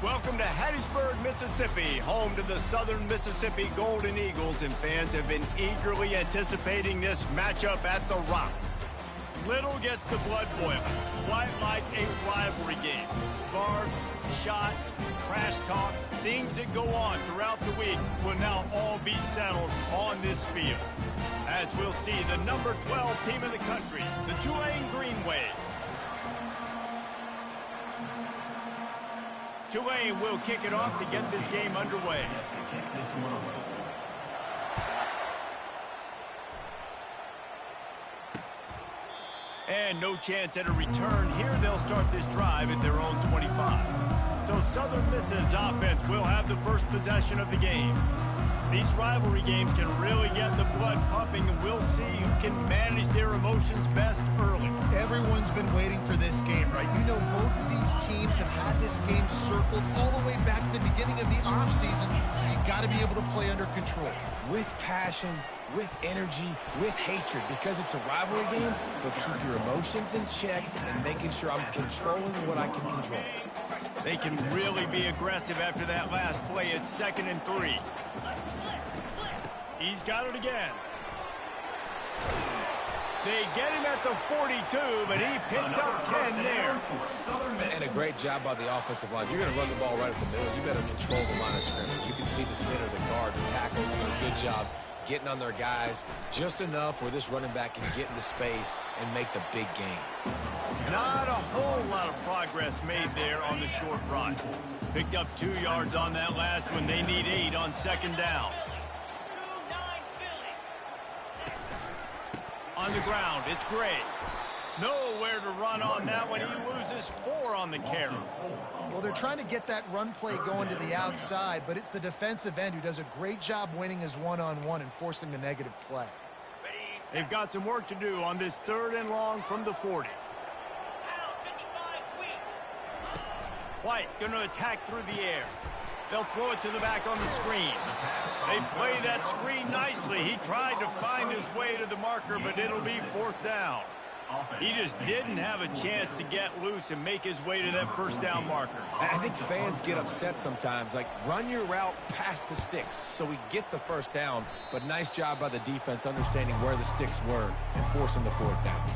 Welcome to Hattiesburg, Mississippi, home to the Southern Mississippi Golden Eagles, and fans have been eagerly anticipating this matchup at the Rock. Little gets the blood boiling, quite like a rivalry game. Barbs, shots, trash talk, things that go on throughout the week will now all be settled on this field. As we'll see the number 12 team in the country, the Tulane Green Wave. Tulane will kick it off to get this game underway. And no chance at a return here. They'll start this drive at their own 25. So Southern Miss's offense will have the first possession of the game. These rivalry games can really get the blood pumping, and we'll see who can manage their emotions best early. Everyone's been waiting for this game, right? You know, both of these teams have had this game circled all the way back to the beginning of the offseason, so you got to be able to play under control. With passion, with energy, with hatred, because it's a rivalry game, but keep your emotions in check and making sure I'm controlling what I can control. They can really be aggressive after that last play. It's 2nd and 3. He's got it again. They get him at the 42, but he picked up 10 there. And a great job by the offensive line. You're going to run the ball right at the middle. You better control the line of scrimmage. You can see the center, the guard, the tackle doing a good job getting on their guys just enough where this running back can get into space and make the big game. Not a whole lot of progress made there on the short run. Picked up 2 yards on that last one. They need 8 on 2nd down. On the ground, it's Gray. Nowhere to run on that one. He loses 4 on the carry. Well, they're trying to get that run play going to the outside, but it's the defensive end who does a great job winning his one-on-one and forcing the negative play. They've got some work to do on this 3rd and long from the 40. White going to attack through the air. They'll throw it to the back on the screen. They play that screen nicely. He tried to find his way to the marker, but it'll be 4th down. He just didn't have a chance to get loose and make his way to that 1st down marker. I think fans get upset sometimes. Like, run your route past the sticks so we get the 1st down. But nice job by the defense understanding where the sticks were and forcing the 4th down.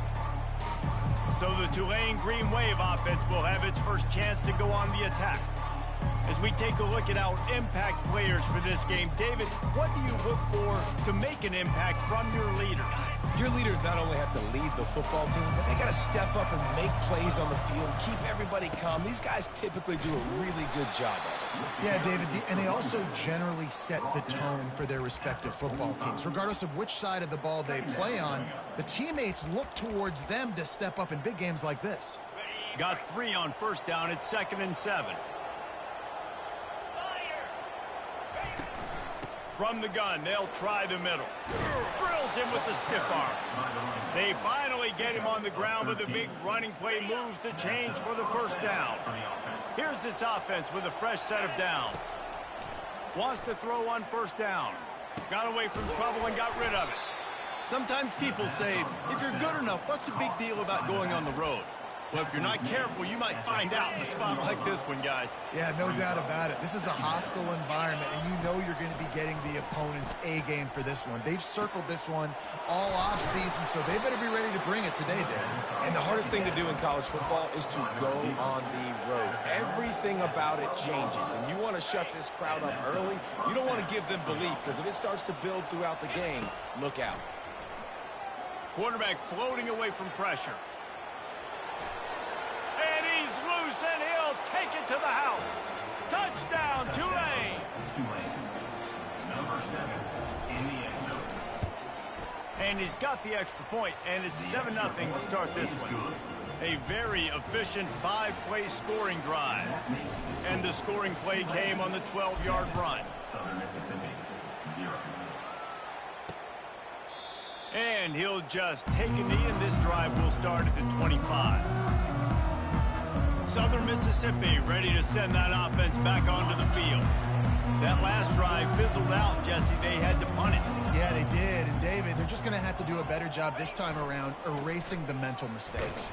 So the Tulane Green Wave offense will have its first chance to go on the attack. As we take a look at our impact players for this game, David, what do you look for to make an impact from your leaders? Your leaders not only have to lead the football team, but they got to step up and make plays on the field, keep everybody calm. These guys typically do a really good job of it. Yeah, David, and they also generally set the tone for their respective football teams. Regardless of which side of the ball they play on, the teammates look towards them to step up in big games like this. Got 3 on 1st down. It's 2nd and 7. From the gun, they'll try the middle. Drills him with the stiff arm. They finally get him on the ground, but the big running play moves the change for the 1st down. Here's this offense with a fresh set of downs. Wants to throw on 1st down. Got away from trouble and got rid of it. Sometimes people say, if you're good enough, what's the big deal about going on the road? Well, if you're not careful, you might find out in a spot like this one, guys. Yeah, no doubt about it. This is a hostile environment, and you know you're going to be getting the opponent's A game for this one. They've circled this one all offseason, so they better be ready to bring it today, David. And the hardest thing to do in college football is to go on the road. Everything about it changes, and you want to shut this crowd up early. You don't want to give them belief, because if it starts to build throughout the game, look out. Quarterback floating away from pressure. And he's loose, and he'll take it to the house. Touchdown, Tulane. Number 7 in the end zone. And he's got the extra point, and it's 7-0 to start this one. A very efficient 5-play scoring drive. And the scoring play came on the 12-yard run. Southern Mississippi, 0. And he'll just take a knee, and this drive will start at the 25. Southern Mississippi ready to send that offense back onto the field. That last drive fizzled out, Jesse. They had to punt it. Yeah, they did. And, David, they're just going to have to do a better job this time around erasing the mental mistakes.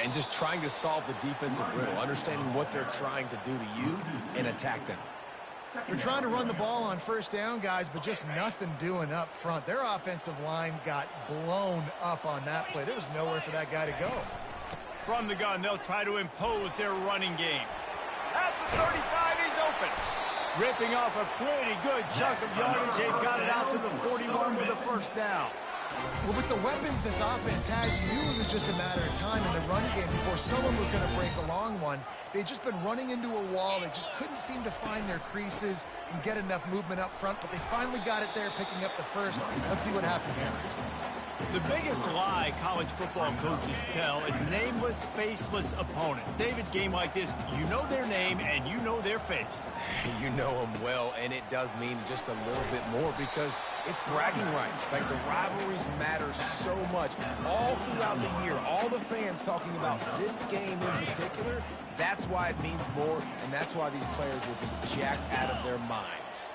And just trying to solve the defensive riddle, understanding what they're trying to do to you and attack them. They're trying to run the ball on first down, guys, but just nothing doing up front. Their offensive line got blown up on that play. There was nowhere for that guy to go. From the gun, they'll try to impose their running game. At the 35, he's open. Ripping off a pretty good chunk of yardage. They've got it out to the 41 with a first down. Well, with the weapons this offense has, you knew it was just a matter of time in the run game before someone was going to break a long one. They'd just been running into a wall. They just couldn't seem to find their creases and get enough movement up front, but they finally got it there, picking up the first. Let's see what happens next. The biggest lie college football coaches tell is nameless, faceless opponent. David, game like this, you know their name and you know their face. You know them well, and it does mean just a little bit more because it's bragging rights. Like, the rivalries matter so much all throughout the year. All the fans talking about this game in particular, that's why it means more, and that's why these players will be jacked out of their minds.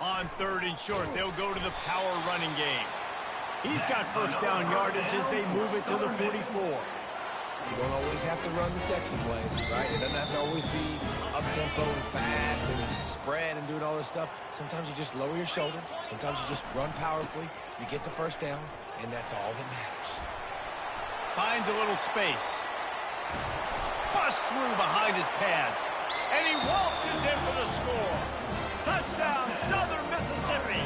On third and short, they'll go to the power running game. He's got first down yardage as they move it to the 44. You don't always have to run the sexy plays, right? It doesn't have to always be up-tempo and fast and spread and doing all this stuff. Sometimes you just lower your shoulder. Sometimes you just run powerfully. You get the first down, and that's all that matters. Finds a little space. Busts through behind his pad. And he waltzes in for the score. Touchdown, Southern Mississippi.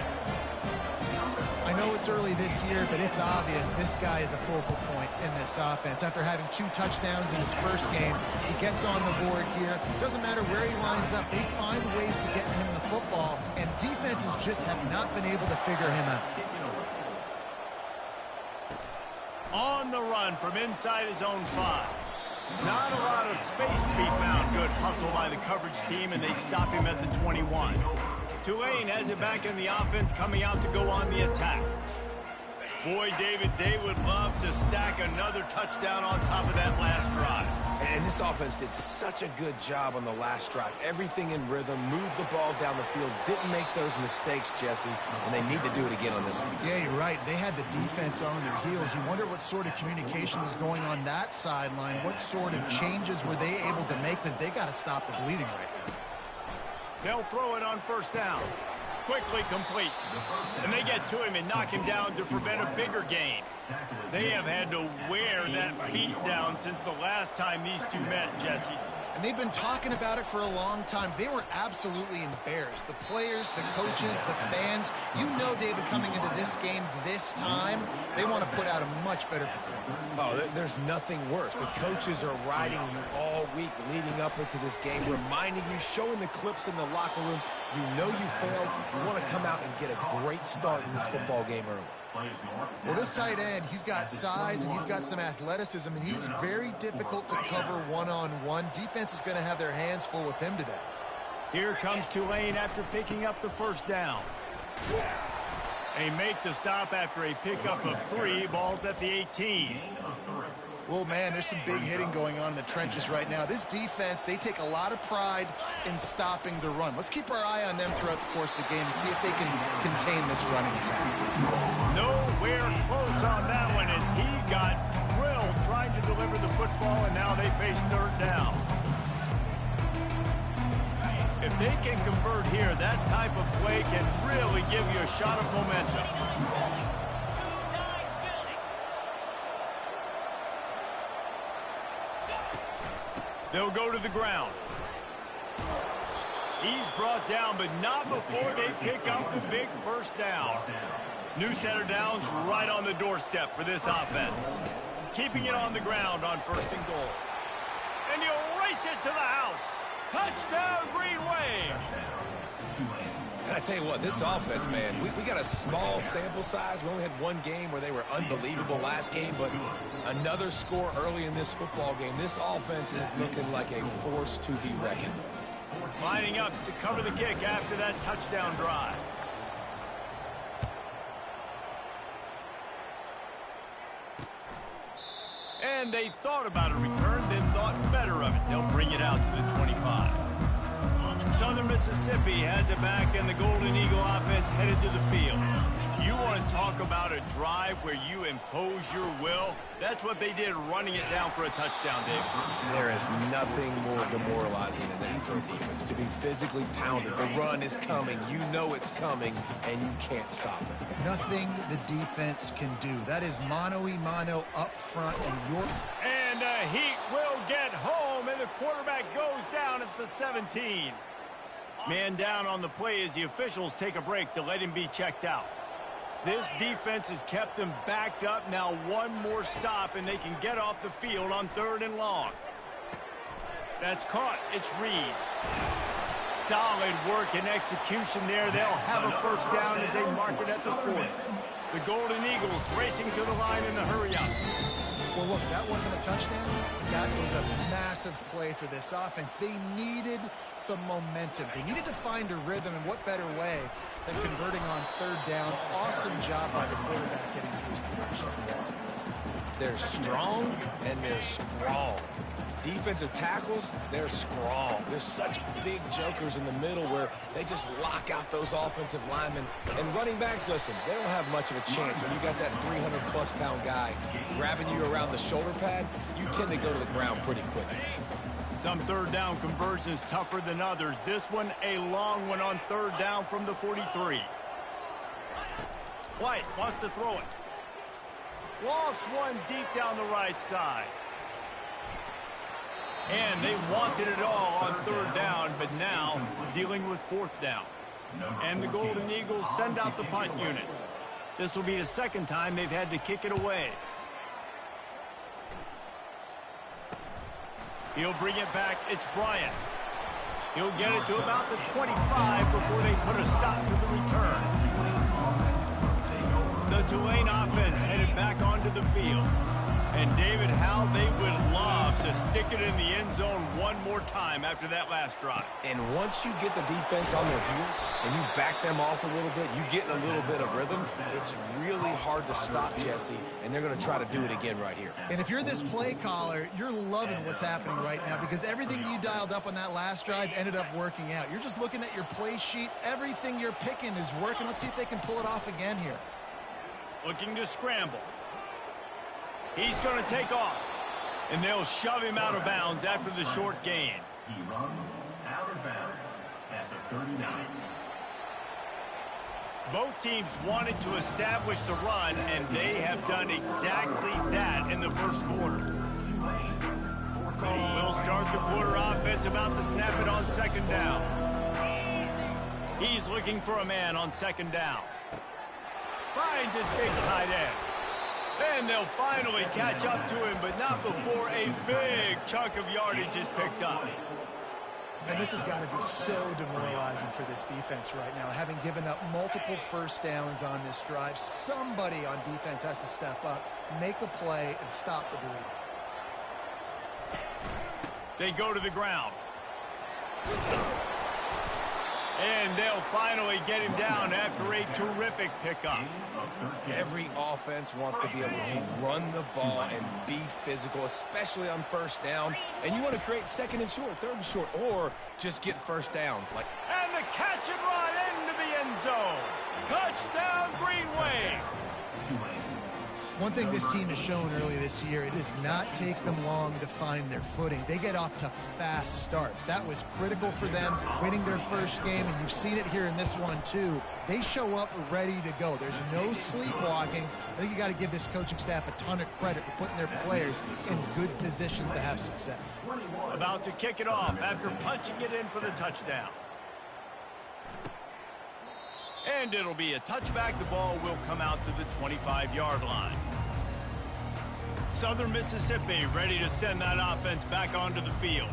I know it's early this year, but it's obvious this guy is a focal point in this offense. After having 2 touchdowns in his first game, he gets on the board here. Doesn't matter where he lines up, they find ways to get him the football, and defenses just have not been able to figure him out. On the run from inside his own 5. Not a lot of space to be found. Good hustle by the coverage team, and they stop him at the 21. Tulane has it back in the offense, coming out to go on the attack. Boy, David, they would love to stack another touchdown on top of that last drive. And this offense did such a good job on the last drive. Everything in rhythm, moved the ball down the field, didn't make those mistakes, Jesse, and they need to do it again on this one. Yeah, you're right. They had the defense on their heels. You wonder what sort of communication was going on that sideline. What sort of changes were they able to make, because they got to stop the bleeding right now. They'll throw it on first down. Quickly complete. And they get to him and knock him down to prevent a bigger gain. They have had to wear that beat down since the last time these two met, Jesse. And they've been talking about it for a long time. They were absolutely embarrassed. The players, the coaches, the fans. You know, David, coming into this game this time, they want to put out a much better performance. Oh, there's nothing worse. The coaches are riding you all week leading up into this game, reminding you, showing the clips in the locker room. You know you failed. You want to come out and get a great start in this football game early. Well, this tight end, he's got size and he's got some athleticism, and he's very difficult to cover one-on-one. Defense is going to have their hands full with him today. Here comes Tulane after picking up the first down. They make the stop after a pickup of 3. Ball's at the 18. Well, man, there's some big hitting going on in the trenches right now. This defense, they take a lot of pride in stopping the run. Let's keep our eye on them throughout the course of the game and see if they can contain this running attack. Nowhere close on that one as he got drilled trying to deliver the football, and now they face third down. If they can convert here, that type of play can really give you a shot of momentum. They'll go to the ground. He's brought down, but not before they pick up the big first down. New center downs right on the doorstep for this offense. Keeping it on the ground on first and goal. And he'll race it to the house. Touchdown, Green Wave. And I tell you what, this offense, man, we got a small sample size. We only had one game where they were unbelievable last game, but another score early in this football game. This offense is looking like a force to be reckoned with. Lining up to cover the kick after that touchdown drive. And they thought about a return, then thought better of it. They'll bring it out to the 25. Southern Mississippi has it back, and the Golden Eagle offense headed to the field. You want to talk about a drive where you impose your will? That's what they did running it down for a touchdown, David. There is nothing more demoralizing than that for a defense, to be physically pounded. The run is coming. You know it's coming, and you can't stop it. Nothing the defense can do. That is mano-a-mano up front, and the Heat will get home, and the quarterback goes down at the 17. Man down on the play as the officials take a break to let him be checked out. This defense has kept them backed up. Now one more stop, and they can get off the field on 3rd and long. That's caught. It's Reed. Solid work and execution there. They'll have a first down as they mark it at the 40. The Golden Eagles racing to the line in the hurry-up. Well, look, that wasn't a touchdown. That was a massive play for this offense. They needed some momentum. They needed to find a rhythm, and what better way than converting on 3rd down. Awesome job by the quarterback getting to his position. They're strong, and they're strong. Defensive tackles, they're strong. There's such big jokers in the middle where they just lock out those offensive linemen. And running backs, listen, they don't have much of a chance. When you got that 300-plus pound guy grabbing you around the shoulder pad, you tend to go to the ground pretty quickly. Some 3rd down conversions tougher than others. This one a long one on 3rd down from the 43. White wants to throw it. Lost one deep down the right side. And they wanted it all on 3rd down, but now dealing with 4th down. And the Golden Eagles send out the punt unit. This will be the 2nd time they've had to kick it away. He'll bring it back. It's Bryant. He'll get it to about the 25 before they put a stop to the return. The Tulane offense headed back onto the field. And David, how they would love to stick it in the end zone one more time after that last drive. And once you get the defense on their heels and you back them off a little bit, you get in a little bit of rhythm, it's really hard to stop Jesse, and they're going to try to do it again right here. And if you're this play caller, you're loving what's happening right now because everything you dialed up on that last drive ended up working out. You're just looking at your play sheet. Everything you're picking is working. Let's see if they can pull it off again here. Looking to scramble. He's going to take off, and they'll shove him out of bounds after the short gain. He runs out of bounds at the 39. Both teams wanted to establish the run, and they have done exactly that in the first quarter. We'll start the quarter offense, about to snap it on 2nd down. He's looking for a man on 2nd down. Finds his big tight end. And they'll finally catch up to him, but not before a big chunk of yardage is picked up. And this has got to be so demoralizing for this defense right now. Having given up multiple first downs on this drive, somebody on defense has to step up, make a play, and stop the bleeding. They go to the ground. And they'll finally get him down after a terrific pickup. Every offense wants to be able to run the ball and be physical, especially on 1st down. And you want to create 2nd and short, 3rd and short, or just get first downs. And the catch and run into the end zone. Touchdown, Green Wave. One thing this team has shown early this year, it does not take them long to find their footing. They get off to fast starts. That was critical for them, winning their first game, and you've seen it here in this one too. They show up ready to go. There's no sleepwalking. I think you got to give this coaching staff a ton of credit for putting their players in good positions to have success. About to kick it off after punching it in for the touchdown. And it'll be a touchback. The ball will come out to the 25-yard line. Southern Mississippi ready to send that offense back onto the field.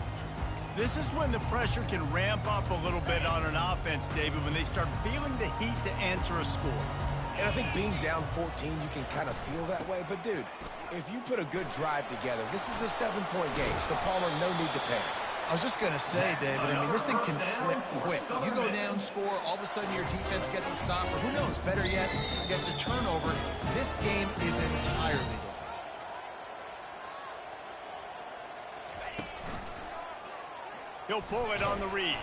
This is when the pressure can ramp up a little bit on an offense, David, when they start feeling the heat to answer a score. And I think being down 14, you can kind of feel that way. But, dude, if you put a good drive together, this is a 7-point game. So, Palmer, no need to panic. I was just going to say, David, I mean, this thing can flip quick. You go down, score, all of a sudden your defense gets a stop, or who knows, better yet, gets a turnover. This game is entirely different. He'll pull it on the read.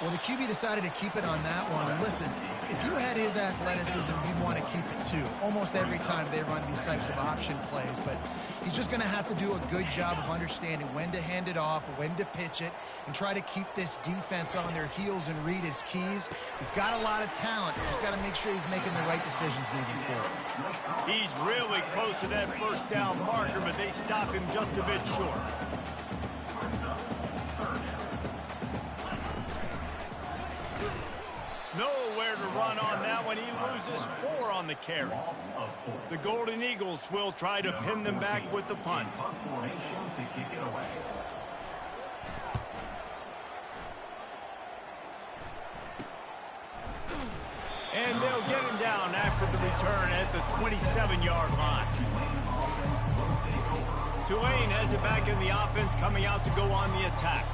Well, the QB decided to keep it on that one. And listen, if you had his athleticism, you'd want to keep it too. Almost every time they run these types of option plays, but he's just going to have to do a good job of understanding when to hand it off, when to pitch it, and try to keep this defense on their heels and read his keys. He's got a lot of talent. Just got to make sure he's making the right decisions moving forward. He's really close to that first down marker, but they stop him just a bit short. Nowhere to run on that one. He loses 4 on the carry. The Golden Eagles will try to pin them back with the punt. And they'll get him down after the return at the 27-yard line. Tulane has it back in the offense, coming out to go on the attack.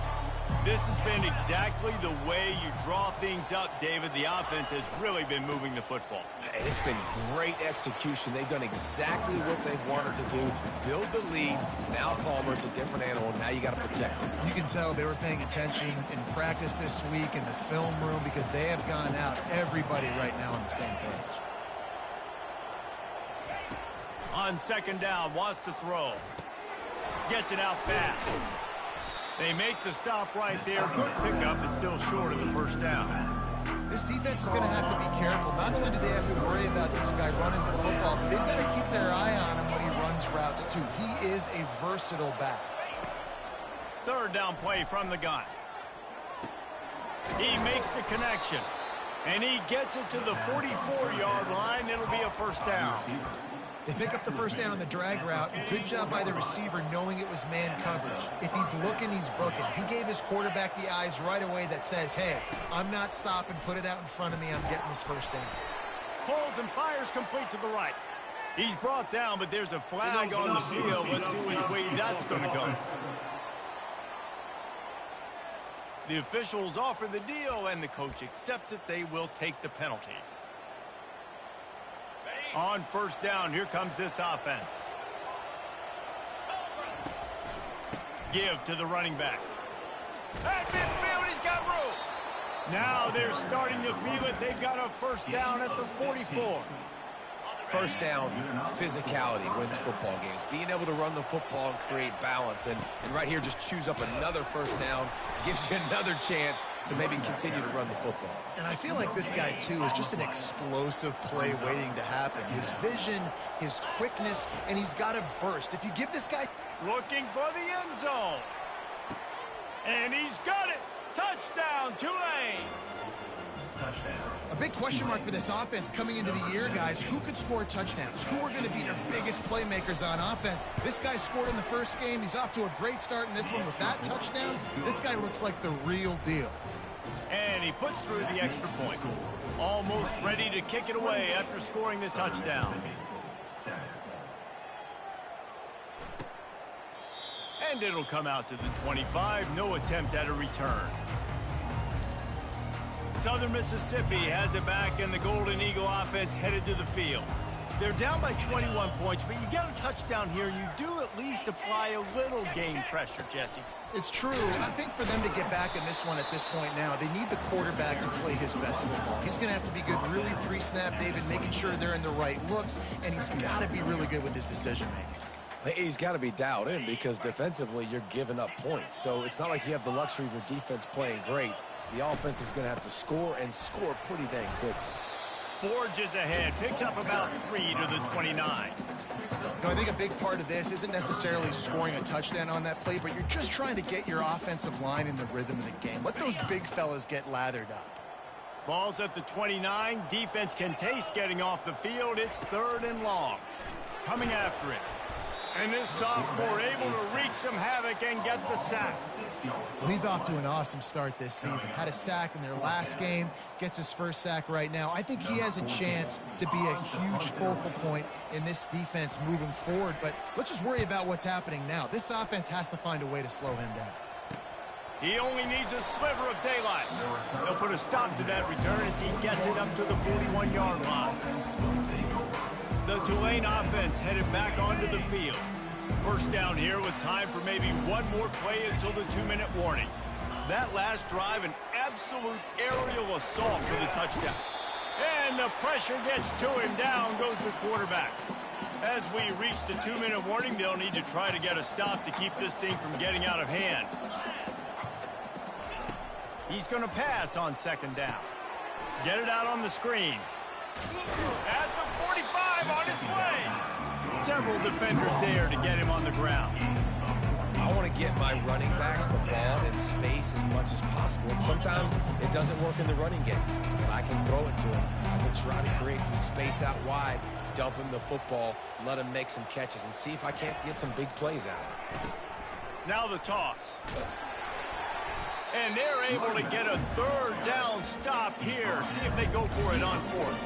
This has been exactly the way you draw things up, David. The offense has really been moving the football. And it's been great execution. They've done exactly what they've wanted to do. Build the lead. Now Palmer's a different animal. Now you got to protect him. You can tell they were paying attention in practice this week in the film room because they have gone out, everybody right now on the same page. On second down, wants to throw. Gets it out fast. They make the stop right there. Good pickup, but still short of the first down. This defense is going to have to be careful. Not only do they have to worry about this guy running the football, but they've got to keep their eye on him when he runs routes, too. He is a versatile back. Third down play from the gun. He makes the connection, and he gets it to the 44-yard line. It'll be a first down. They pick up the first down on the drag route. Good job by the receiver knowing it was man coverage. If he's looking, he's booking. He gave his quarterback the eyes right away that says, hey, I'm not stopping. Put it out in front of me. I'm getting this first down. Holds and fires complete to the right. He's brought down, but there's a flag on the field. Let's see which way that's going to go. The officials offer the deal, and the coach accepts it. They will take the penalty. On first down, here comes this offense. Give to the running back. At midfield, he's got room. Now they're starting to feel it. They've got a first down at the 44. First down, physicality wins football games. Being able to run the football and create balance. And right here, just choose up another first down. Gives you another chance to maybe continue to run the football. And I feel like this guy, too, is just an explosive play waiting to happen. His vision, his quickness, and he's got a burst. If you give this guy... Looking for the end zone. And he's got it. Touchdown, Tulane. A big question mark for this offense coming into the year, guys. Who could score touchdowns? Who are going to be their biggest playmakers on offense? This guy scored in the first game. He's off to a great start in this one with that touchdown. This guy looks like the real deal. And he puts through the extra point. Almost ready to kick it away after scoring the touchdown. And it'll come out to the 25. No attempt at a return. Southern Mississippi has it back, and the Golden Eagle offense headed to the field. They're down by 21 points, but you get a touchdown here, and you do at least apply a little game pressure, Jesse. It's true. I think for them to get back in this one at this point now, they need the quarterback to play his best football. He's going to have to be good really pre-snap, David, making sure they're in the right looks, and he's got to be really good with his decision-making. He's got to be dialed in because defensively you're giving up points. So it's not like you have the luxury of your defense playing great. The offense is going to have to score and score pretty dang quickly. Forges ahead, picks up about 3 to the 29. I think a big part of this isn't necessarily scoring a touchdown on that play, but you're just trying to get your offensive line in the rhythm of the game. Let those big fellas get lathered up. Ball's at the 29. Defense can taste getting off the field. It's 3rd and long. Coming after it. And this sophomore able to wreak some havoc and get the sack. Well, he's off to an awesome start this season. Had a sack in their last game, gets his first sack right now. I think he has a chance to be a huge focal point in this defense moving forward, but let's just worry about what's happening now. This offense has to find a way to slow him down. He only needs a sliver of daylight. They'll put a stop to that return as he gets it up to the 41-yard line. The Tulane offense headed back onto the field. First down here with time for maybe one more play until the 2-minute warning. That last drive, an absolute aerial assault for the touchdown. And the pressure gets to him. Down goes the quarterback. As we reach the 2-minute warning, they'll need to try to get a stop to keep this thing from getting out of hand. He's going to pass on second down. Get it out on the screen. At the 45 on its way. Several defenders there to get him on the ground. I want to get my running backs the ball in space as much as possible. And sometimes it doesn't work in the running game. But I can throw it to him. I can try to create some space out wide, dump him the football, let him make some catches, and see if I can't get some big plays out of it. Now the toss. And they're able to get a third down stop here. See if they go for it on fourth.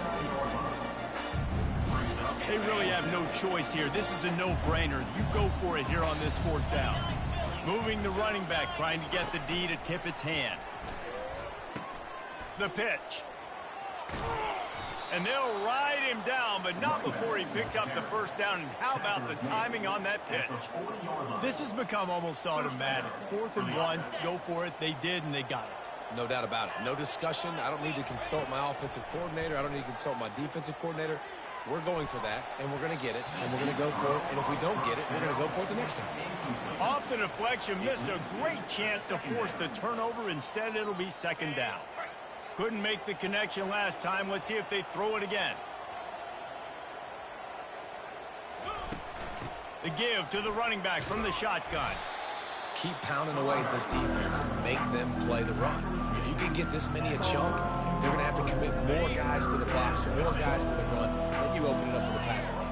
They really have no choice here. This is a no-brainer. You go for it here on this fourth down. Moving the running back, trying to get the D to tip its hand. The pitch. And they'll ride him down, but not before he picks up the first down. And how about the timing on that pitch? This has become almost automatic. 4th and 1, go for it. They did, and they got it. No doubt about it. No discussion. I don't need to consult my offensive coordinator. I don't need to consult my defensive coordinator. We're going for that, and we're going to get it, and we're going to go for it. And if we don't get it, we're going to go for it the next time. Off the deflection, missed a great chance to force the turnover. Instead, it'll be second down. Couldn't make the connection last time. Let's see if they throw it again. The give to the running back from the shotgun. Keep pounding away at this defense and make them play the run. If you can get this many a chunk, they're going to have to commit more guys to the box, more guys to the run. Then you open it up for the passing game.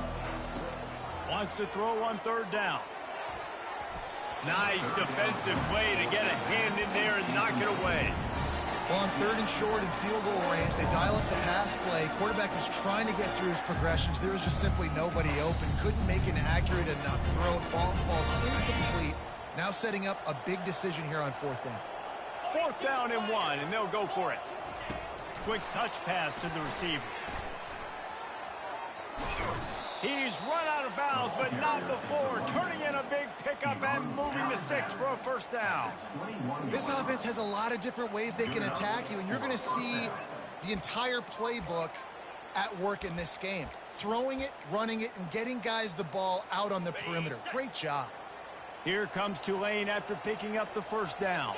Wants to throw on third down. Nice defensive play to get a hand in there and knock it away. Well, on third and short and field goal range, they dial up the pass play. Quarterback was trying to get through his progressions. There was just simply nobody open. Couldn't make an accurate enough throw. Ball's incomplete. Now setting up a big decision here on fourth down. 4th down and 1, and they'll go for it. Quick touch pass to the receiver. He's run out of bounds, but not before. Turning in a big pickup and moving the sticks for a first down. This offense has a lot of different ways they can attack you, and you're going to see the entire playbook at work in this game. Throwing it, running it, and getting guys the ball out on the perimeter. Great job. Here comes Tulane after picking up the first down.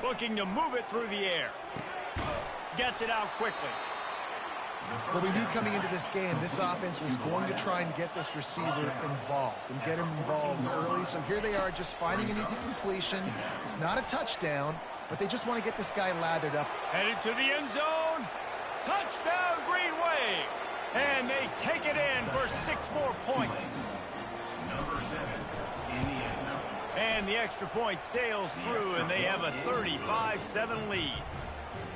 Looking to move it through the air. Gets it out quickly. Well, we knew coming into this game, this offense was going to try and get this receiver involved and get him involved early. So here they are just finding an easy completion. It's not a touchdown, but they just want to get this guy lathered up. Headed to the end zone. Touchdown, Green Wave. And they take it in for 6 more points. And the extra point sails through, and they have a 35-7 lead.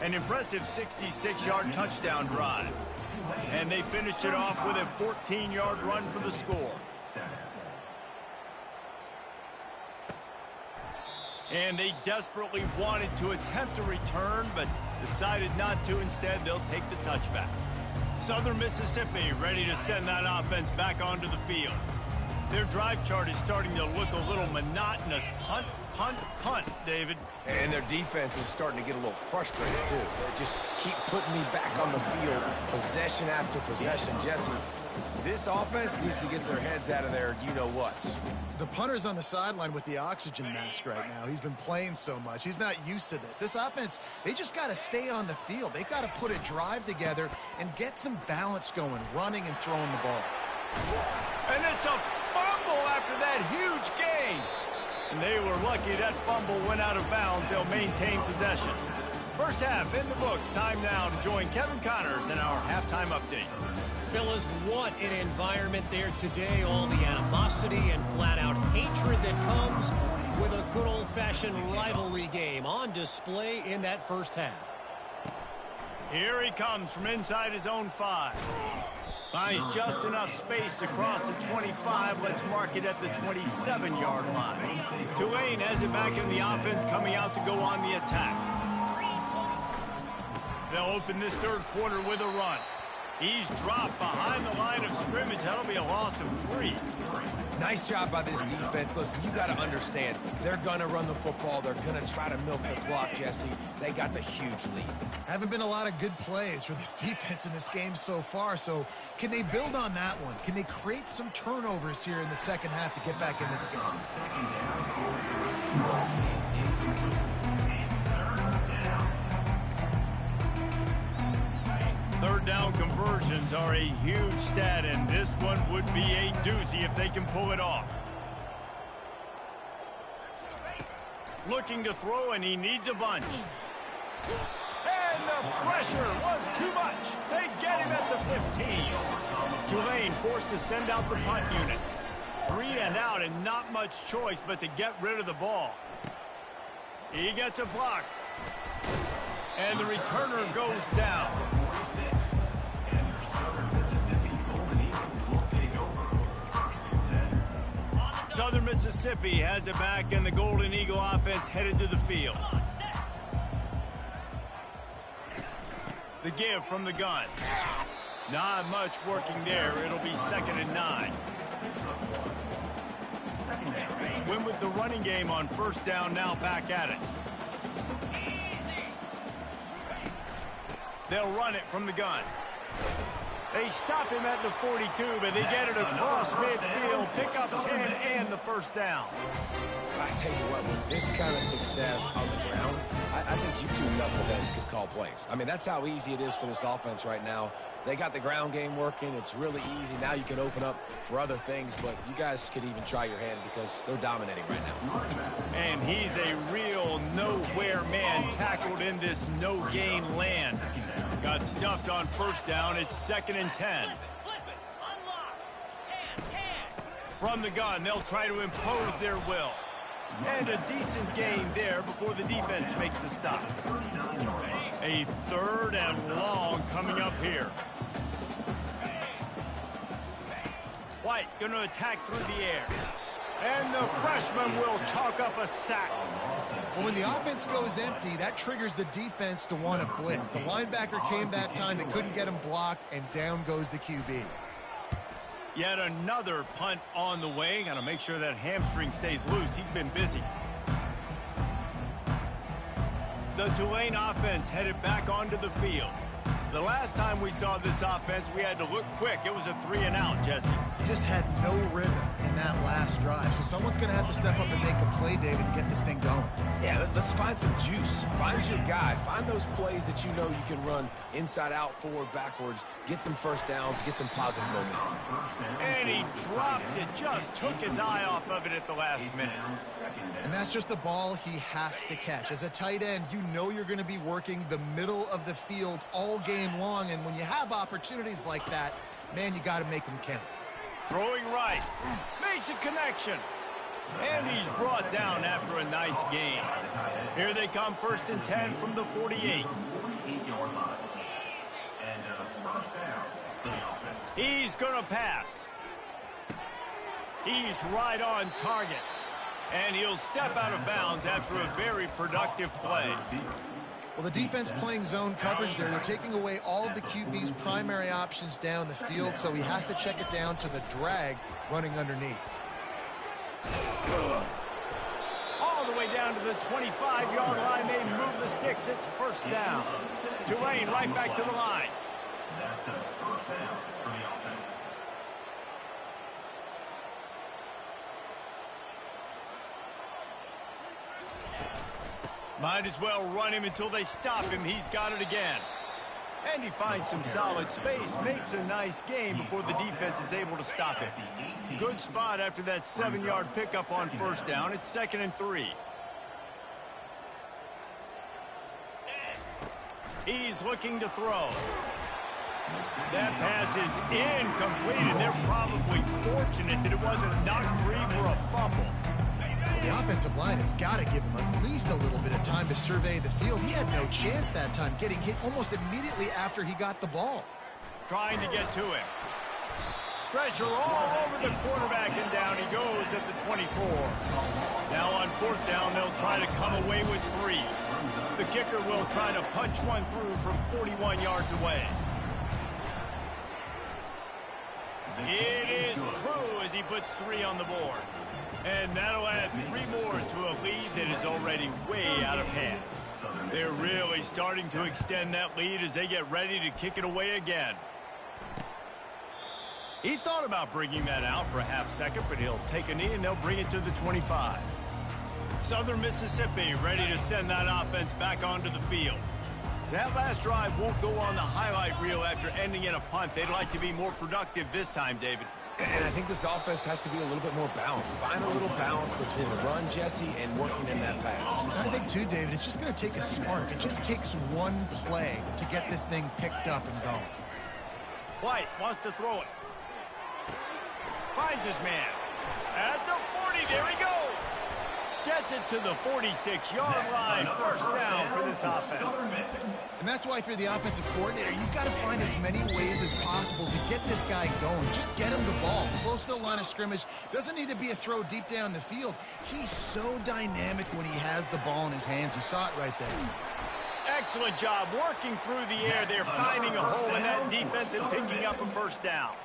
An impressive 66-yard touchdown drive. And they finished it off with a 14-yard run for the score. And they desperately wanted to attempt a return, but decided not to. Instead, they'll take the touchback. Southern Mississippi ready to send that offense back onto the field. Their drive chart is starting to look a little monotonous. Punt, punt, punt, David. And their defense is starting to get a little frustrated, too. They just keep putting me back on the field, possession after possession. Jesse, this offense needs to get their heads out of their you-know-whats. The punter's on the sideline with the oxygen mask right now. He's been playing so much. He's not used to this. This offense, they just got to stay on the field. They've got to put a drive together and get some balance going, running and throwing the ball. And it's a fumble after that huge gain. And they were lucky that fumble went out of bounds. They'll maintain possession. First half in the books. Time now to join Kevin Connors in our halftime update. Fellas, what an environment there today. All the animosity and flat-out hatred that comes with a good old-fashioned rivalry game on display in that first half. Here he comes from inside his own 5. Finds just enough space to cross the 25. Let's mark it at the 27-yard line. Tulane has it back in the offense, coming out to go on the attack. They'll open this third quarter with a run. He's dropped behind the line of scrimmage. That'll be a loss of 3. Nice job by this defense. Listen, you got to understand, they're going to run the football. They're going to try to milk the clock, Jesse. They got the huge lead. Haven't been a lot of good plays for this defense in this game so far, so can they build on that one? Can they create some turnovers here in the second half to get back in this game? Third down conversions are a huge stat, and this one would be a doozy if they can pull it off. Looking to throw, and he needs a bunch. And the pressure was too much. They get him at the 15. Tulane forced to send out the punt unit. 3 and out, and not much choice but to get rid of the ball. He gets a block. And the returner goes down. Southern Mississippi has it back, and the Golden Eagle offense headed to the field. The give from the gun. Not much working there. It'll be 2nd and 9. Win with the running game on first down, now back at it. They'll run it from the gun. They stop him at the 42, but they get it across midfield, pick up 10 and the first down. I tell you what, with this kind of success on the ground, I think you two knuckleheads could call plays. I mean, that's how easy it is for this offense right now. They got the ground game working. It's really easy. Now you can open up for other things, but you guys could even try your hand because they're dominating right now. And he's a real nowhere man tackled in this no-gain land. Got stuffed on first down. It's 2nd and 10. From the gun, they'll try to impose their will. And a decent gain there before the defense makes the stop. A 3rd and long coming up here. White going to attack through the air. And the freshman will chalk up a sack. Well, when the offense goes empty, that triggers the defense to want to blitz. The linebacker came that time. They couldn't get him blocked, and down goes the QB. Yet another punt on the way. Got to make sure that hamstring stays loose. He's been busy. The Tulane offense headed back onto the field. The last time we saw this offense, we had to look quick. It was a 3 and out, Jesse. He just had no rhythm in that last drive. So someone's going to have to step up and make a play, David, and get this thing going. Yeah, let's find some juice. Find your guy. Find those plays that you know you can run inside out, forward, backwards. Get some first downs. Get some positive momentum. And he drops it. Just took his eye off of it at the last minute. And that's just a ball he has to catch. As a tight end, you know you're going to be working the middle of the field all game long. And when you have opportunities like that, man, you got to make them count. Throwing right. Makes a connection. And he's brought down after a nice gain. Here they come, 1st and 10 from the 48. He's going to pass. He's right on target. And he'll step out of bounds after a very productive play. Well, the defense playing zone coverage there. They're taking away all of the QB's primary options down the field, so he has to check it down to the drag running underneath. All the way down to the 25-yard line. They move the sticks. It's first down. Tulane right back to the line. That's a first down for the offense. Might as well run him until they stop him. He's got it again. And he finds some solid space, makes a nice game before the defense is able to stop him. Good spot after that 7-yard pickup on first down. It's 2nd and 3. He's looking to throw. That pass is incomplete, and they're probably fortunate that it wasn't knocked free for a fumble. Well, the offensive line has got to give him at least a little bit of time to survey the field. He had no chance that time, getting hit almost immediately after he got the ball. Trying to get to him. Pressure all over the quarterback, and down he goes at the 24. Now on fourth down, they'll try to come away with 3. The kicker will try to punch one through from 41 yards away. It is true as he puts 3 on the board. And that'll add 3 more to a lead that is already way out of hand. They're really starting to extend that lead as they get ready to kick it away again. He thought about bringing that out for a half second, but he'll take a knee and they'll bring it to the 25. Southern Mississippi ready to send that offense back onto the field. That last drive won't go on the highlight reel after ending in a punt. They'd like to be more productive this time, David. And I think this offense has to be a little bit more balanced. Find a little balance between the run, Jesse, and working in that pass. I think, too, David, it's just going to take a spark. It just takes one play to get this thing picked up and going. White wants to throw it. Finds his man. At the 40, there he goes. Gets it to the 46-yard line. First down for this offense. And that's why, if you're the offensive coordinator, you've got to find as many ways as possible to get this guy going. Just get him the ball close to the line of scrimmage. Doesn't need to be a throw deep down the field. He's so dynamic when he has the ball in his hands. You saw it right there. Excellent job working through the air. They're finding a hole in that defense and picking up a first down.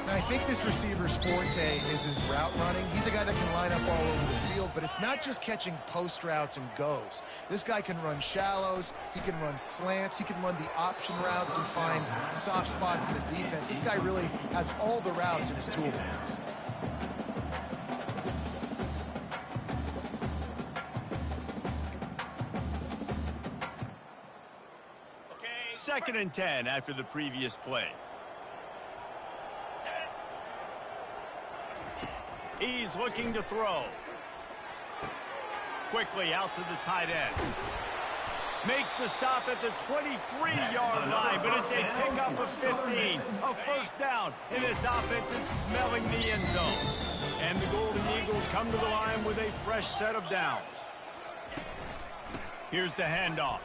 Now, I think this receiver's forte is his route running. He's a guy that can line up all over the field, but it's not just catching post routes and goes. This guy can run shallows, he can run slants, he can run the option routes and find soft spots in the defense. This guy really has all the routes in his toolbox. Second and 10 after the previous play. He's looking to throw. Quickly out to the tight end. Makes the stop at the 23-yard line, but it's a pickup of 15. A first down, and this offense is smelling the end zone. And the Golden Eagles come to the line with a fresh set of downs. Here's the handoff.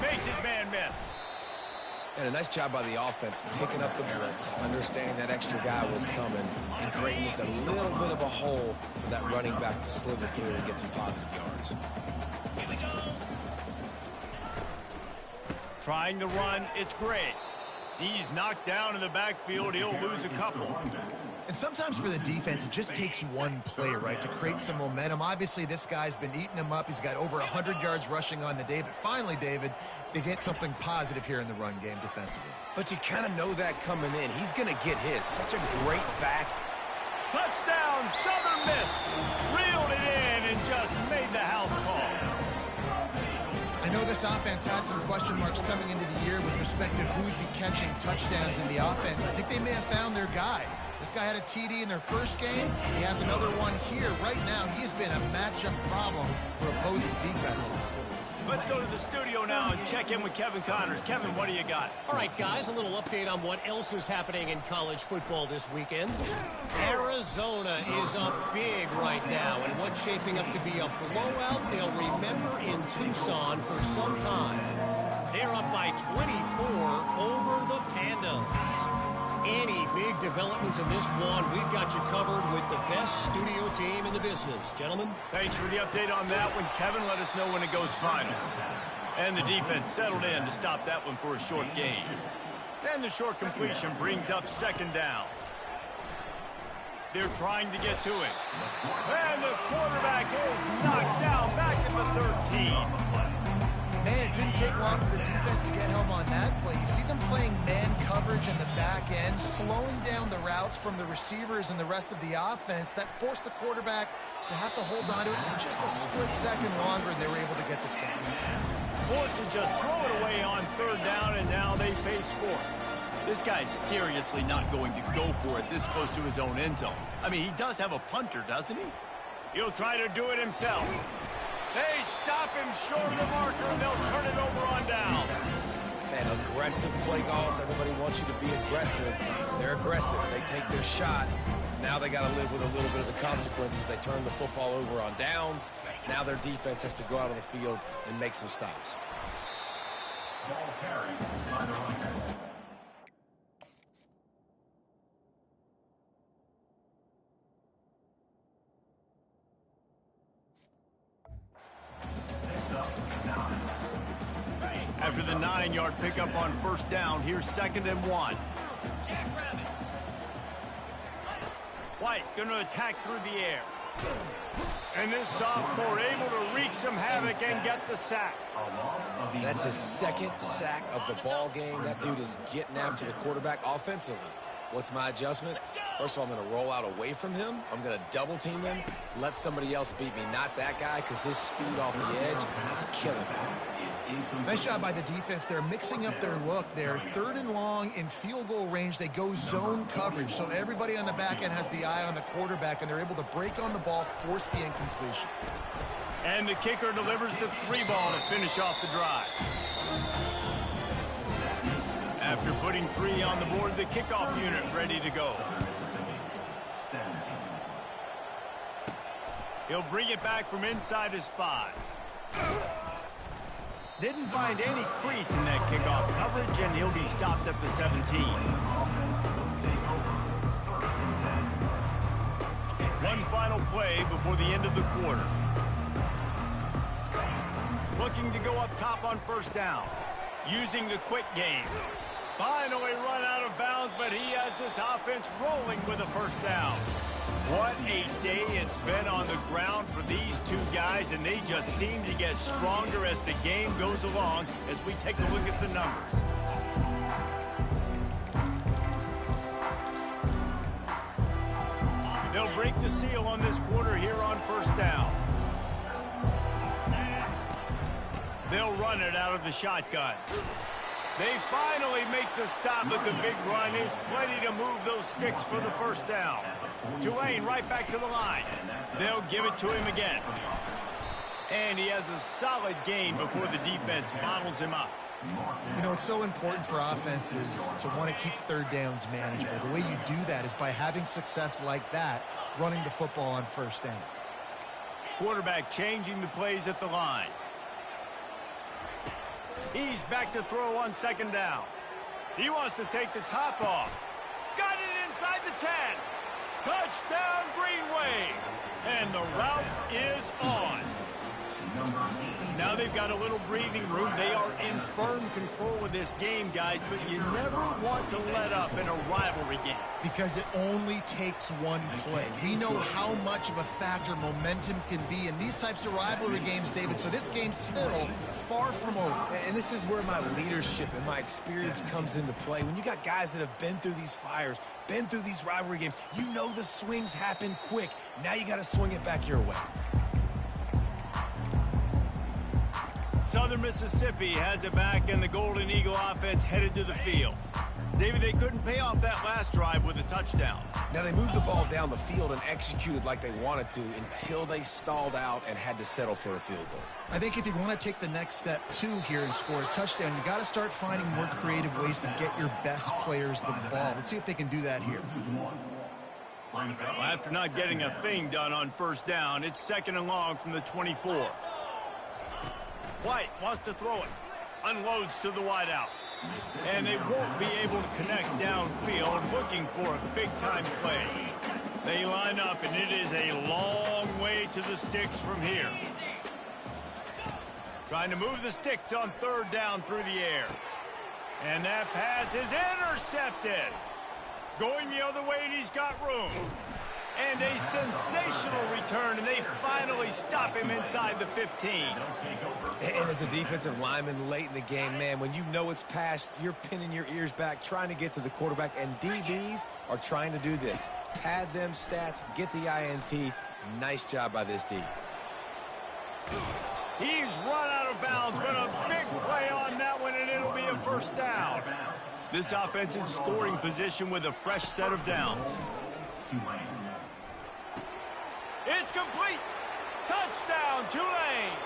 Makes his man miss. And a nice job by the offense picking up the blitz, understanding that extra guy was coming, and creating just a little bit of a hole for that running back to slither through and get some positive yards. Here we go. Trying to run, it's great. He's knocked down in the backfield. He'll lose a couple. And sometimes for the defense, it just takes one play, right, to create some momentum. Obviously, this guy's been eating him up. He's got over 100 yards rushing on the day. But finally, David, they get something positive here in the run game defensively. But you kind of know that coming in. He's going to get his. Such a great back. Touchdown, Southern Miss. Reeled it in and just made the house call. I know this offense had some question marks coming into the year with respect to who would be catching touchdowns in the offense. I think they may have found their guy. This guy had a TD in their first game. He has another one here. Right now, he's been a matchup problem for opposing defenses. Let's go to the studio now and check in with Kevin Connors. Kevin, what do you got? All right, guys, a little update on what else is happening in college football this weekend. Arizona is up big right now, and what's shaping up to be a blowout they'll remember in Tucson for some time. They're up by 24 over the Pandas. Any big developments in this one, we've got you covered with the best studio team in the business. Gentlemen? Thanks for the update on that one, Kevin. Let us know when it goes final. And the defense settled in to stop that one for a short gain. And the short completion brings up second down. They're trying to get to it. And the quarterback is knocked down back at the 13. Man, it didn't take long for the defense to get home on that play. You see them playing man coverage in the back end, slowing down the routes from the receivers and the rest of the offense. That forced the quarterback to have to hold on to it for just a split second longer, and they were able to get the sack. Forced to just throw it away on third down, and now they face fourth. This guy's seriously not going to go for it this close to his own end zone. I mean, he does have a punter, doesn't he? He'll try to do it himself. They stop him short of the marker, and they'll turn it over on down. And aggressive play calls. Everybody wants you to be aggressive. They're aggressive. They take their shot. Now they got to live with a little bit of the consequences. They turn the football over on downs. Now their defense has to go out on the field and make some stops. Ball carried by the running back. After the 9-yard pickup on first down, here's 2nd and 1. White going to attack through the air. And this sophomore able to wreak some havoc and get the sack. That's his second sack of the ball game. That dude is getting after the quarterback offensively. What's my adjustment? First of all, I'm going to roll out away from him. I'm going to double team him. Let somebody else beat me, not that guy, because his speed off the edge is killing me. Nice job by the defense. They're mixing up their look. They're 3rd and long in field goal range. They go zone coverage. So everybody on the back end has the eye on the quarterback, and they're able to break on the ball, force the incompletion. And the kicker delivers the 3-ball to finish off the drive. After putting 3 on the board, the kickoff unit ready to go. He'll bring it back from inside his 5. Didn't find any crease in that kickoff coverage, and he'll be stopped at the 17. One final play before the end of the quarter. Looking to go up top on first down. Using the quick game. Finally run out of bounds, but he has this offense rolling with a first down. What a day it's been on the ground for these two guys, and they just seem to get stronger as the game goes along as we take a look at the numbers. They'll break the seal on this quarter here on first down. They'll run it out of the shotgun. They finally make the stop with the big run. Is plenty to move those sticks for the first down. Tulane right back to the line. They'll give it to him again. And he has a solid gain before the defense bottles him up. You know, it's so important for offenses to want to keep 3rd downs manageable. The way you do that is by having success like that, running the football on first down. Quarterback changing the plays at the line. He's back to throw on 2nd down. He wants to take the top off. Got it inside the 10. Touchdown, Greenway. And the route is on. Now they've got a little breathing room. They are in firm control of this game, guys, but you never want to let up in a rivalry game. Because it only takes one play. We know how much of a factor momentum can be in these types of rivalry games, David, so this game's still far from over. And this is where my leadership and my experience comes into play. When you got guys that have been through these fires, been through these rivalry games, you know the swings happen quick. Now you got to swing it back your way. Southern Mississippi has it back, and the Golden Eagle offense headed to the field. David, they couldn't pay off that last drive with a touchdown. Now, they moved the ball down the field and executed like they wanted to until they stalled out and had to settle for a field goal. I think if you want to take the next step, too, here and score a touchdown, you got to start finding more creative ways to get your best players the ball. Let's see if they can do that here. Well, after not getting a thing done on first down, it's 2nd and long from the 24. White wants to throw it. Unloads to the wideout. And they won't be able to connect downfield, looking for a big-time play. They line up, and it is a long way to the sticks from here. Trying to move the sticks on 3rd down through the air. And that pass is intercepted. Going the other way, and he's got room. And a sensational return, and they finally stop him inside the 15. And as a defensive lineman late in the game, man, when you know it's past, you're pinning your ears back, trying to get to the quarterback, and DBs are trying to do this. Pad them stats, get the INT. Nice job by this D. He's run out of bounds, but a big play on that one, and it'll be a first down. This offense in scoring position with a fresh set of downs. It's complete. Touchdown, Tulane.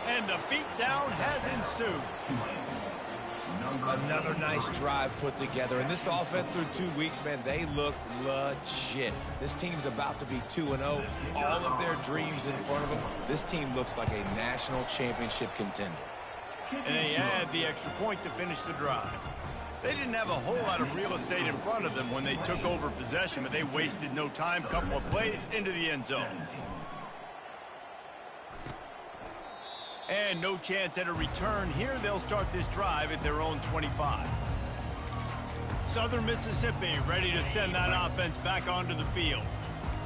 And the beatdown has ensued. Another nice drive put together. And this offense through 2 weeks, man, they look legit. This team's about to be 2-0. All of their dreams in front of them. This team looks like a national championship contender. And they add the extra point to finish the drive. They didn't have a whole lot of real estate in front of them when they took over possession, but they wasted no time. Couple of plays into the end zone. And no chance at a return here. They'll start this drive at their own 25. Southern Mississippi ready to send that offense back onto the field.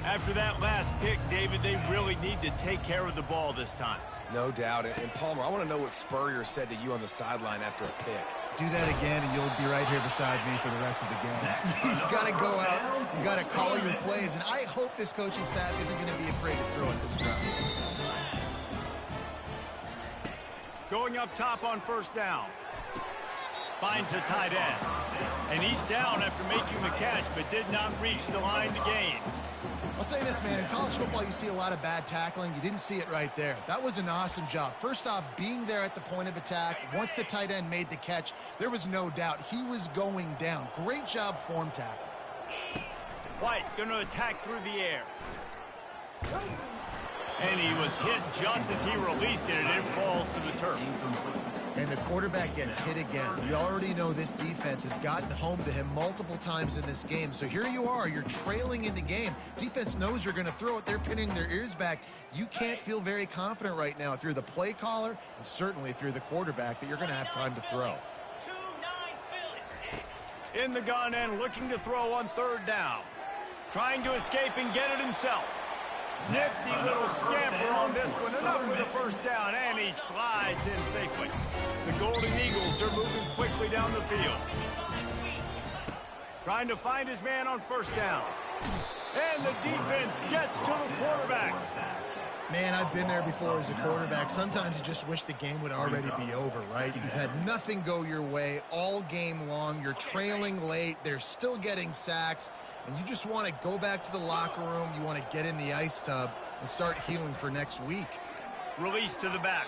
After that last pick, David, they really need to take care of the ball this time. No doubt. And Palmer, I want to know what Spurrier said to you on the sideline after a pick. Do that again, and you'll be right here beside me for the rest of the game. You got to go out. You got to call your plays, and I hope this coaching staff isn't going to be afraid to throw it this round. Going up top on first down. Finds a tight end. And he's down after making the catch, but did not reach the line to gain. I'll say this, man. In college football, you see a lot of bad tackling. You didn't see it right there. That was an awesome job. First off, being there at the point of attack. Once the tight end made the catch, there was no doubt he was going down. Great job form tackle. White going to attack through the air. And he was hit just as he released it, and it falls to the turf. And the quarterback gets hit again. We already know this defense has gotten home to him multiple times in this game. So here you are. You're trailing in the game. Defense knows you're going to throw it. They're pinning their ears back. You can't feel very confident right now if you're the play caller, and certainly if you're the quarterback, that you're going to have time to throw. In the gun and looking to throw on third down. Trying to escape and get it himself. Nifty little scamper on this one. Enough with the first down, and he slides in safely. The Golden Eagles are moving quickly down the field. Trying to find his man on first down. And the defense gets to the quarterback. Man, I've been there before as a quarterback. Sometimes you just wish the game would already be over, right? You've had nothing go your way all game long. You're trailing late. They're still getting sacks. And you just want to go back to the locker room. You want to get in the ice tub and start healing for next week. Release to the back.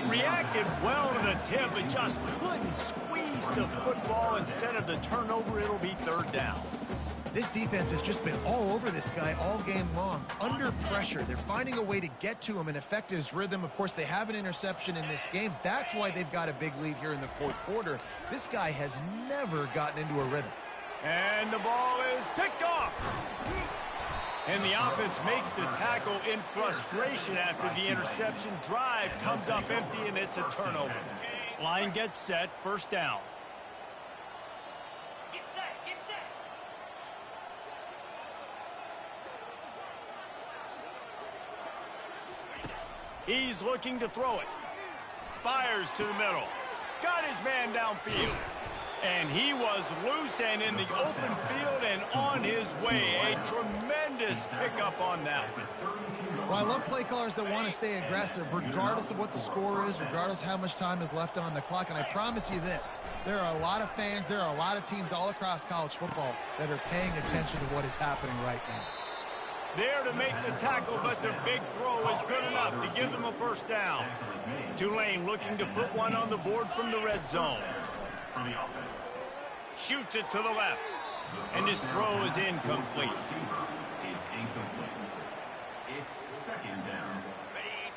Reacted well to the tip, but just couldn't squeeze the football. Instead of the turnover, it'll be third down. This defense has just been all over this guy all game long. Under pressure. They're finding a way to get to him and affect his rhythm. Of course, they have an interception in this game. That's why they've got a big lead here in the fourth quarter. This guy has never gotten into a rhythm. And the ball is picked off. And the offense makes the tackle in frustration after the interception. Drive comes up empty, and it's a turnover. Line gets set, first down. Get set, get set. He's looking to throw it. Fires to the middle. Got his man downfield. And he was loose and in the open field and on his way. A tremendous pickup on that. Well, I love play callers that want to stay aggressive regardless of what the score is, regardless of how much time is left on the clock. And I promise you this, there are a lot of fans, there are a lot of teams all across college football that are paying attention to what is happening right now. There to make the tackle, but the big throw is good enough to give them a first down. Tulane looking to put one on the board from the red zone. Shoots it to the left. And his throw is incomplete. It's second down.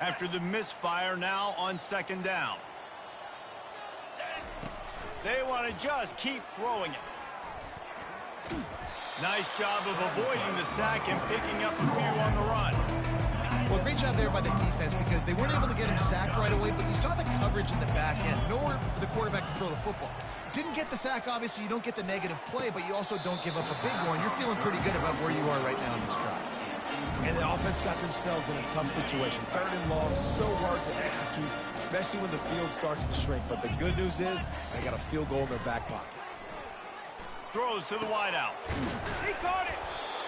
After the misfire, now on second down. They want to just keep throwing it. Nice job of avoiding the sack and picking up a few on the run. Well, great job there by the defense because they weren't able to get him sacked right away, but you saw the coverage in the back end. Nowhere for the quarterback to throw the football. Didn't get the sack, obviously. You don't get the negative play, but you also don't give up a big one. You're feeling pretty good about where you are right now in this drive. And the offense got themselves in a tough situation. Third and long, so hard to execute, especially when the field starts to shrink. But the good news is they got a field goal in their back pocket. Throws to the wideout. He caught it.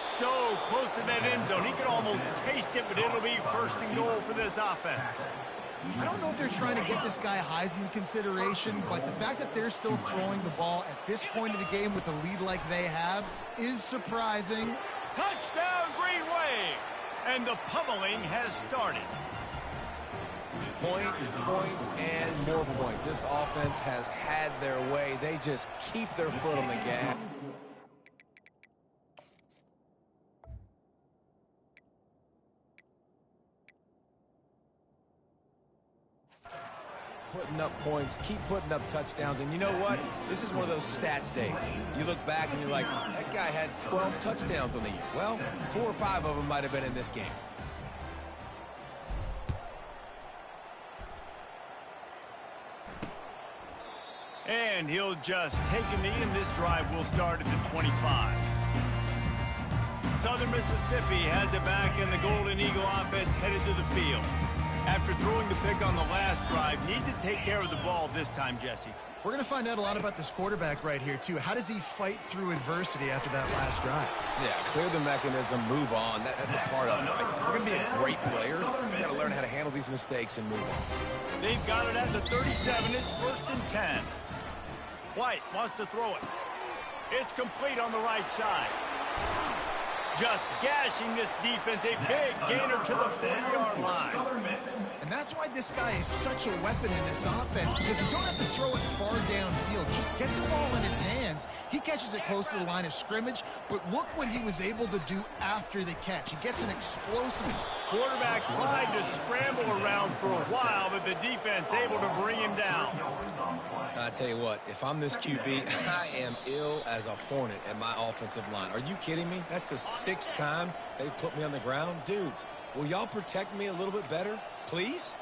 So close to that end zone. He could almost taste it, but it'll be first and goal for this offense. I don't know if they're trying to get this guy Heisman consideration, but the fact that they're still throwing the ball at this point of the game with a lead like they have is surprising. Touchdown, Green Wave! And the pummeling has started. Points, points, and more points. This offense has had their way. They just keep their foot on the gas. Putting up points, keep putting up touchdowns, and you know what? This is one of those stats days. You look back and you're like, that guy had 12 touchdowns on the year. Well, 4 or 5 of them might have been in this game. And he'll just take a knee, and this drive will start at the 25. Southern Mississippi has it back, and the Golden Eagle offense headed to the field. After throwing the pick on the last drive, need to take care of the ball this time, Jesse. We're going to find out a lot about this quarterback right here, too. How does he fight through adversity after that last drive? Yeah, clear the mechanism, move on. That's a part of it. Right? If you're going to be a great player, you got to learn how to handle these mistakes and move on. They've got it at the 37. It's 1st and 10. White wants to throw it. It's complete on the right side. Just gashing this defense, a big gainer to the 40-yard line. And that's why this guy is such a weapon in this offense, because you don't have to throw it far downfield. Just get the ball in his hands. He catches it close to the line of scrimmage, but look what he was able to do after the catch. He gets an explosive. Quarterback tried to scramble around for a while, but the defense able to bring him down. I tell you what, if I'm this QB, I am ill as a hornet at my offensive line. Are you kidding me? That's the 6th time they've put me on the ground. Dudes, will y'all protect me a little bit better, please?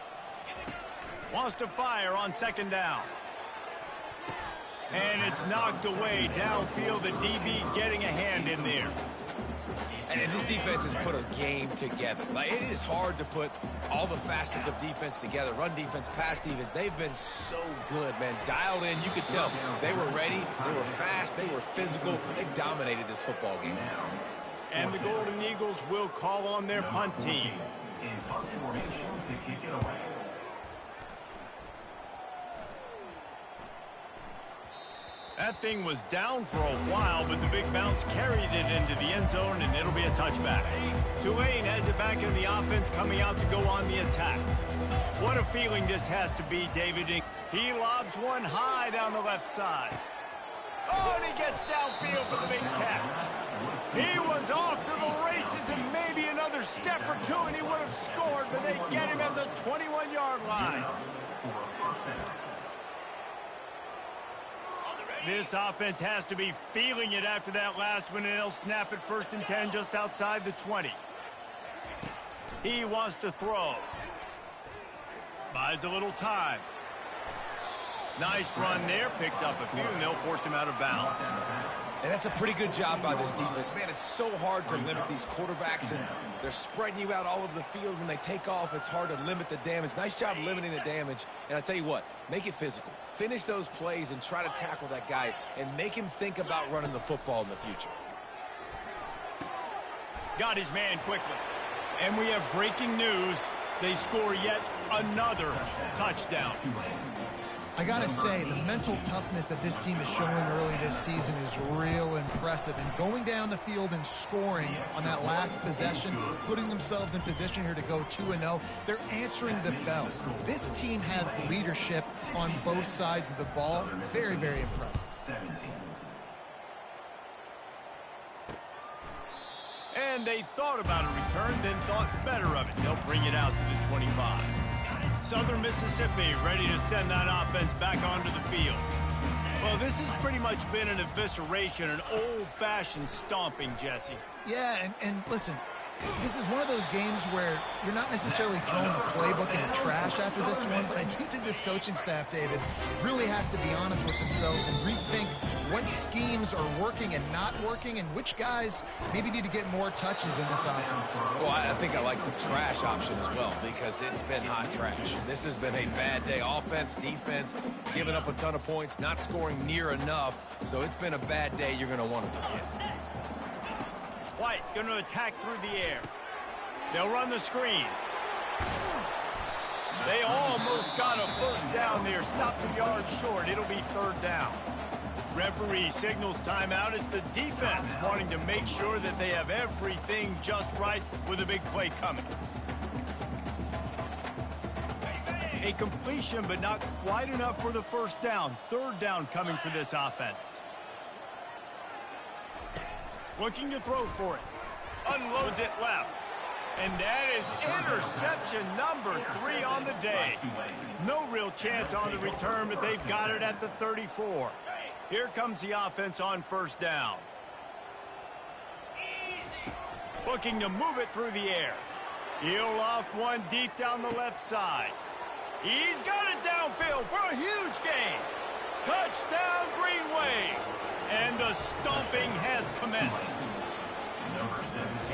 Wants to fire on 2nd down. And it's knocked away downfield. The DB getting a hand in there. And this defense has put a game together. Like, it is hard to put all the facets of defense together. Run defense, pass defense. They've been so good, man. Dialed in. You could tell they were ready. They were fast. They were physical. They dominated this football game. And the Golden Eagles will call on their punt team. In punt formation to kick it away. That thing was down for a while, but the big bounce carried it into the end zone, and it'll be a touchback. Tulane has it back in the offense, coming out to go on the attack. What a feeling this has to be, David. He lobs one high down the left side. Oh, and he gets downfield for the big catch. He was off to the races, and maybe another step or two, and he would have scored, but they get him at the 21-yard line. This offense has to be feeling it after that last one, and they'll snap it 1st and 10 just outside the 20. He wants to throw. Buys a little time. Nice run there. Picks up a few, and they'll force him out of bounds. And that's a pretty good job by this defense. Man, it's so hard to limit these quarterbacks, and they're spreading you out all over the field. When they take off, it's hard to limit the damage. Nice job limiting the damage. And I tell you what, make it physical. Finish those plays and try to tackle that guy and make him think about running the football in the future. Got his man quickly. And we have breaking news. They score yet another touchdown. I got to say, the mental toughness that this team is showing early this season is real impressive. And going down the field and scoring on that last possession, putting themselves in position here to go 2-0, they're answering the bell. This team has leadership on both sides of the ball. Very, very impressive. And they thought about a return, then thought better of it. They'll bring it out to the 25. Southern Mississippi ready to send that offense back onto the field. Well, this has pretty much been an evisceration, an old-fashioned stomping, Jesse. Yeah, and listen, this is one of those games where you're not necessarily throwing the playbook in the trash after this one, but I do think this coaching staff, David, really has to be honest with themselves and rethink what schemes are working and not working, and which guys maybe need to get more touches in this offense. Well, I think I like the trash option as well, because it's been hot trash. This has been a bad day. Offense, defense, giving up a ton of points, not scoring near enough. So it's been a bad day you're going to want to forget. White going to attack through the air. They'll run the screen. They almost got a 1st down there. Stopped a yard short. It'll be 3rd down. Referee signals timeout. It's the defense wanting to make sure that they have everything just right with a big play coming. A completion, but not quite enough for the 1st down. 3rd down coming for this offense. Looking to throw for it. Unloads it left. And that is interception number 3 on the day. No real chance on the return, but they've got it at the 34. Here comes the offense on 1st down. Looking to move it through the air. He'll loft one deep down the left side. He's got it downfield for a huge gain. Touchdown, Green Wave. And the stomping has commenced.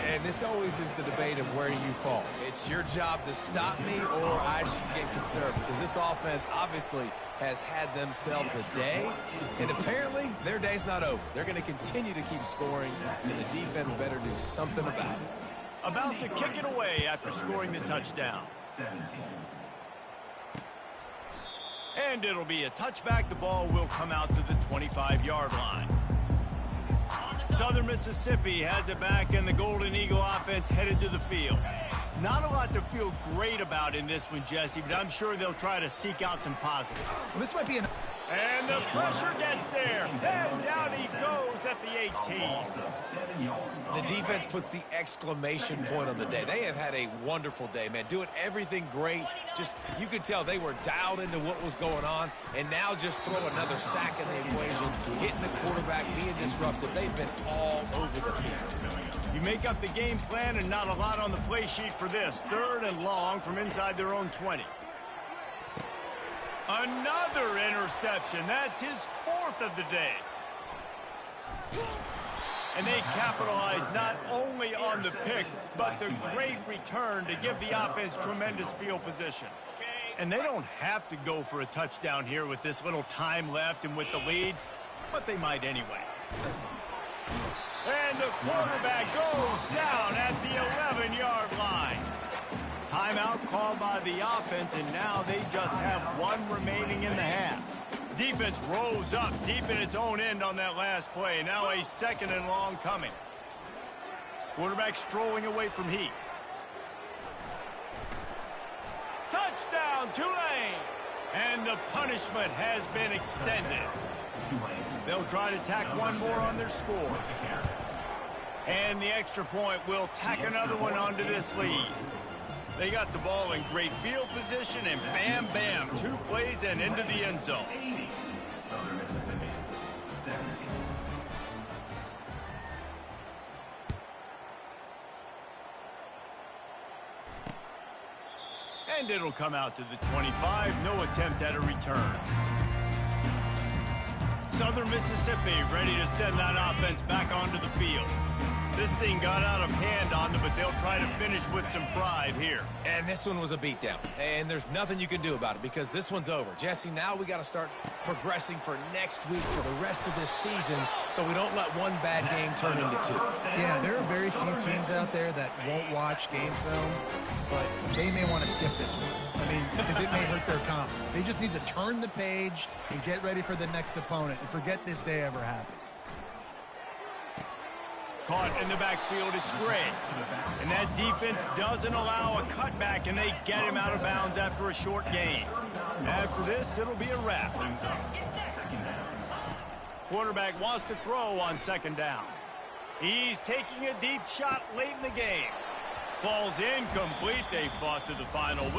And this always is the debate of where you fall. It's your job to stop me or I should get conservative, because this offense obviously has had themselves a day, and apparently their day's not over. They're going to continue to keep scoring, and the defense better do something about it. About to kick it away after scoring the touchdown. And it'll be a touchback. The ball will come out to the 25-yard line. Southern Mississippi has it back, and the Golden Eagle offense headed to the field. Not a lot to feel great about in this one, Jesse, but I'm sure they'll try to seek out some positives. Well, this might be an... And the pressure gets there. And down he goes at the 18. The defense puts the exclamation point on the day. They have had a wonderful day, man. Doing everything great. Just, you could tell they were dialed into what was going on. And now just throw another sack in the equation. Hitting the quarterback, being disruptive. They've been all over the field. You make up the game plan and not a lot on the play sheet for this. 3rd and long from inside their own 20. Another interception. That's his 4th of the day. And they capitalize not only on the pick, but the great return to give the offense tremendous field position. And they don't have to go for a touchdown here with this little time left and with the lead, but they might anyway. And the quarterback goes down at the 11-yard line. Timeout called by the offense, and now they just have 1 remaining in the half. Defense rose up deep in its own end on that last play. Now a 2nd and long coming. Quarterback strolling away from Heat. Touchdown, Tulane! And the punishment has been extended. They'll try to tack 1 more on their score. And the extra point will tack another one onto this lead. They got the ball in great field position, and bam, bam, 2 plays and into the end zone. Southern Mississippi, 17. And it'll come out to the 25. No attempt at a return. Southern Mississippi ready to send that offense back onto the field. This thing got out of hand on them, but they'll try to finish with some pride here. And this one was a beatdown. And there's nothing you can do about it because this one's over. Jesse, now we got to start progressing for next week for the rest of this season so we don't let one bad game turn into 2. Yeah, there are very few teams out there that won't watch game film, but they may want to skip this one. I mean, because it may hurt their confidence. They just need to turn the page and get ready for the next opponent and forget this day ever happened. Caught in the backfield, it's Gray. And that defense doesn't allow a cutback, and they get him out of bounds after a short gain. After this, it'll be a wrap. Quarterback wants to throw on 2nd down. He's taking a deep shot late in the game. Falls incomplete. They fought to the final whistle.